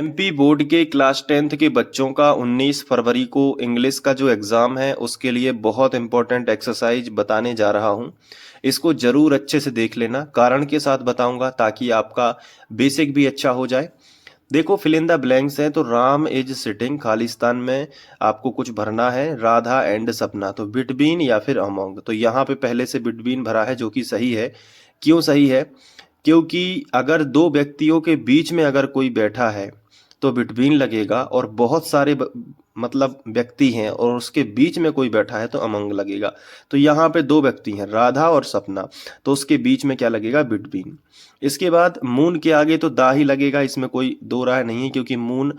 MP board के class 10th के बच्चों का 19 फरवरी को इंग्लिश का जो एग्ज़ाम है उसके लिए बहुत इंपॉर्टेंट एक्सरसाइज बताने जा रहा हूँ। इसको ज़रूर अच्छे से देख लेना, कारण के साथ बताऊंगा ताकि आपका बेसिक भी अच्छा हो जाए। देखो, फिल इन द ब्लैंक्स है तो राम इज सिटिंग, खालिस्तान में आपको कुछ भरना है, राधा एंड सपना, तो बिटवीन या फिर अमोंग। तो यहाँ पे पहले से बिटवीन भरा है जो कि सही है। क्यों सही है? क्योंकि अगर दो व्यक्तियों के बीच में अगर कोई बैठा है तो बिटवीन लगेगा, और बहुत सारे मतलब व्यक्ति हैं और उसके बीच में कोई बैठा है तो अमंग लगेगा। तो यहाँ पे दो व्यक्ति हैं, राधा और सपना, तो उसके बीच में क्या लगेगा? बिटवीन। इसके बाद मून के आगे तो दा ही लगेगा, इसमें कोई दो राय नहीं है, क्योंकि मून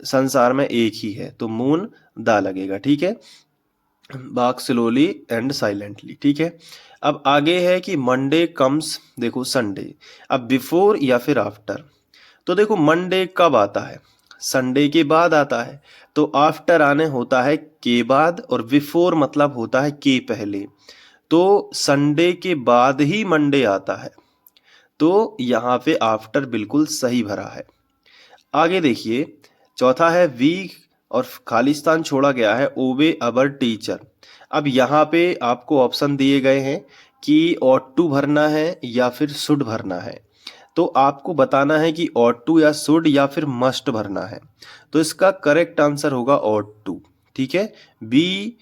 संसार में एक ही है, तो मून दा लगेगा। ठीक है, वॉक स्लोली एंड साइलेंटली। ठीक है, अब आगे है कि मंडे कम्स, देखो संडे, अब बिफोर या फिर आफ्टर। तो देखो, मंडे कब आता है? संडे के बाद आता है, तो आफ्टर आने होता है के बाद, और बिफोर मतलब होता है के पहले। तो संडे के बाद ही मंडे आता है, तो यहाँ पे आफ्टर बिल्कुल सही भरा है। आगे देखिए, चौथा है वीक और खालिस्तान छोड़ा गया है, ओबे अवर टीचर। अब यहाँ पे आपको ऑप्शन दिए गए हैं कि ऑट टू भरना है या फिर शुड भरना है। तो आपको बताना है कि ऑट टू या शुड या फिर मस्ट भरना है। तो इसका करेक्ट आंसर होगा ऑट टू। ठीक है, B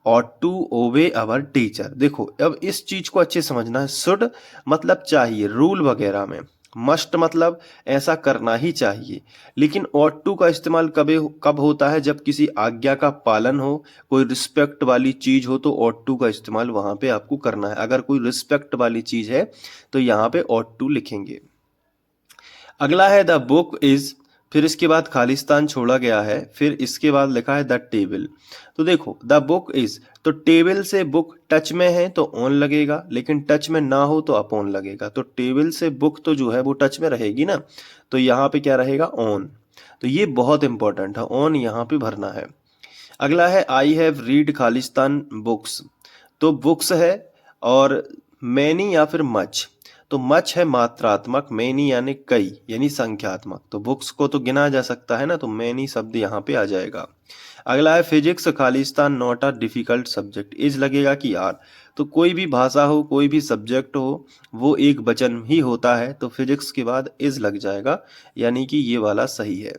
ought to obey our teacher. देखो, अब इस चीज को अच्छे समझना है। शुड मतलब चाहिए, रूल वगैरह में। मस्ट मतलब ऐसा करना ही चाहिए। लेकिन ऑट टू का इस्तेमाल कब होता है? जब किसी आज्ञा का पालन हो, कोई रिस्पेक्ट वाली चीज हो, तो ऑट टू का इस्तेमाल वहां पे आपको करना है। अगर कोई रिस्पेक्ट वाली चीज है तो यहाँ पे ऑट टू लिखेंगे। अगला है द बुक इज, फिर इसके बाद खालिस्तान छोड़ा गया है, फिर इसके बाद लिखा है द टेबल। तो देखो, द बुक इज, तो टेबल से बुक टच में है तो ऑन लगेगा, लेकिन टच में ना हो तो अपॉन लगेगा। तो टेबल से बुक तो जो है वो टच में रहेगी ना, तो यहाँ पे क्या रहेगा? ऑन। तो ये बहुत इंपॉर्टेंट है, ऑन यहाँ पे भरना है। अगला है I have read Khalistan books. तो बुक्स है, और मैनी या फिर मच। तो मच है मात्रात्मक, मैनी यानी कई, यानी संख्यात्मक। तो बुक्स को तो गिना जा सकता है ना, तो मैनी शब्द यहाँ पे आ जाएगा। अगला है physics Khalistan not a difficult subject, is लगेगा कि आर। तो कोई भी भाषा हो, कोई भी सब्जेक्ट हो, वो एक वचन ही होता है, तो फिजिक्स के बाद इज लग जाएगा, यानी कि ये वाला सही है।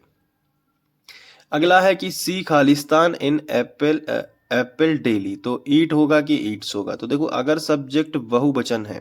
अगला है कि सी खालिस्तान इन एप्पल एप्पल डेली। तो ईट होगा कि ईट्स होगा? तो देखो, अगर सब्जेक्ट बहुवचन है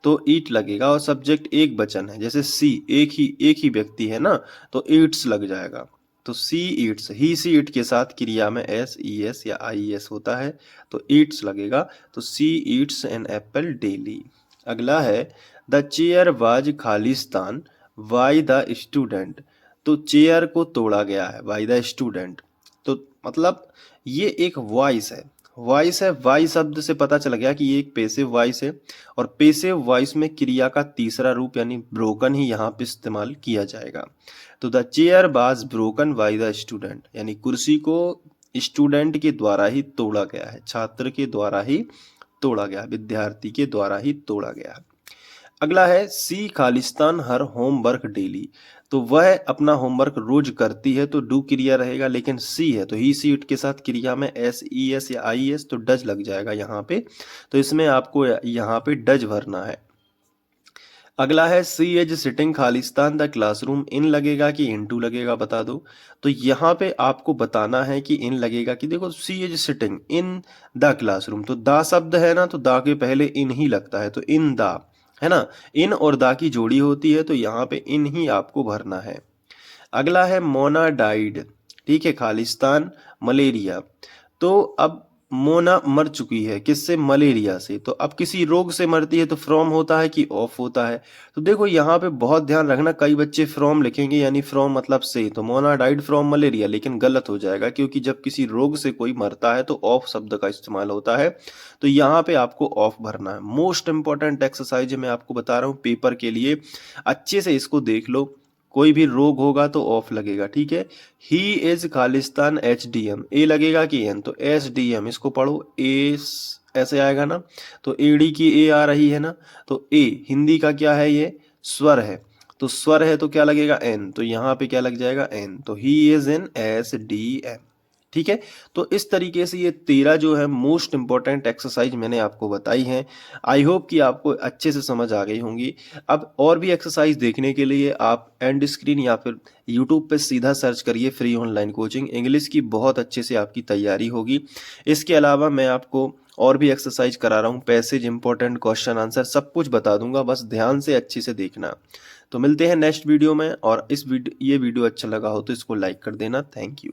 तो ईट लगेगा, और सब्जेक्ट एक वचन है, जैसे सी एक ही व्यक्ति है ना, तो ईट्स लग जाएगा। तो सी ईट्स, ही सी इट के साथ क्रिया में एस ई एस या आई एस होता है, तो ईट्स लगेगा। तो सी ईट्स एन एप्पल डेली। अगला है the chair was Khalistan why the student. तो चेयर को तोड़ा गया है बाय द स्टूडेंट। तो मतलब ये एक वॉइस है, वॉइस है। वाई शब्द से पता चल गया कि ये एक पेसिव वॉइस है, और पेसिव वॉइस में क्रिया का तीसरा रूप यानी ब्रोकन ही यहाँ पे इस्तेमाल किया जाएगा। तो the chair was broken by the student, यानी कुर्सी को स्टूडेंट के द्वारा ही तोड़ा गया है, छात्र के द्वारा ही तोड़ा गया, विद्यार्थी के द्वारा ही तोड़ा गया है। अगला है सी खालिस्तान हर होमवर्क डेली। तो वह अपना होमवर्क रोज करती है, तो डू क्रिया रहेगा, लेकिन सी है तो ही सी इट के साथ क्रिया में एस ई एस या आई एस, तो डज लग जाएगा यहाँ पे। तो इसमें आपको यहाँ पे डज भरना है। अगला है सी एज सिटिंग खालिस्तान द क्लासरूम, इन लगेगा कि इन टू लगेगा? बता दो। तो यहाँ पे आपको बताना है कि इन लगेगा कि, देखो she is sitting in the classroom, तो दा शब्द है ना, तो दा के पहले इन ही लगता है, तो इन दा है ना, इन और दा की जोड़ी होती है, तो यहाँ पे इन ही आपको भरना है। अगला है मोना डाइड, ठीक है, खालिस्तान मलेरिया। तो अब मोना मर चुकी है, किससे? मलेरिया से। तो अब किसी रोग से मरती है तो फ्रॉम होता है कि ऑफ होता है? तो देखो, यहाँ पे बहुत ध्यान रखना, कई बच्चे फ्रॉम लिखेंगे, यानी फ्रॉम मतलब से, तो मोना डाइड फ्रॉम मलेरिया, लेकिन गलत हो जाएगा, क्योंकि जब किसी रोग से कोई मरता है तो ऑफ शब्द का इस्तेमाल होता है। तो यहाँ पे आपको ऑफ भरना है। मोस्ट इंपॉर्टेंट एक्सरसाइज मैं आपको बता रहा हूँ पेपर के लिए, अच्छे से इसको देख लो। कोई भी रोग होगा तो ऑफ लगेगा, ठीक है। ही इज खालिस्तान एच डी एम, ए लगेगा कि एन, तो एस डी एम, इसको पढ़ो ए, ऐसे आएगा ना, तो एडी की ए आ रही है ना, तो ए हिंदी का क्या है? ये स्वर है, तो स्वर है तो क्या लगेगा एन, तो यहाँ पे क्या लग जाएगा एन, तो ही इज इन SDM। ठीक है, तो इस तरीके से ये 13 जो है मोस्ट इंपॉर्टेंट एक्सरसाइज मैंने आपको बताई हैं। आई होप कि आपको अच्छे से समझ आ गई होंगी। अब और भी एक्सरसाइज देखने के लिए आप एंड स्क्रीन या फिर यूट्यूब पे सीधा सर्च करिए फ्री ऑनलाइन कोचिंग, इंग्लिश की बहुत अच्छे से आपकी तैयारी होगी। इसके अलावा मैं आपको और भी एक्सरसाइज करा रहा हूँ, पैसेज, इंपॉर्टेंट क्वेश्चन आंसर सब कुछ बता दूंगा, बस ध्यान से अच्छे से देखना। तो मिलते हैं नेक्स्ट वीडियो में, और ये वीडियो अच्छा लगा हो तो इसको लाइक कर देना। Thank you.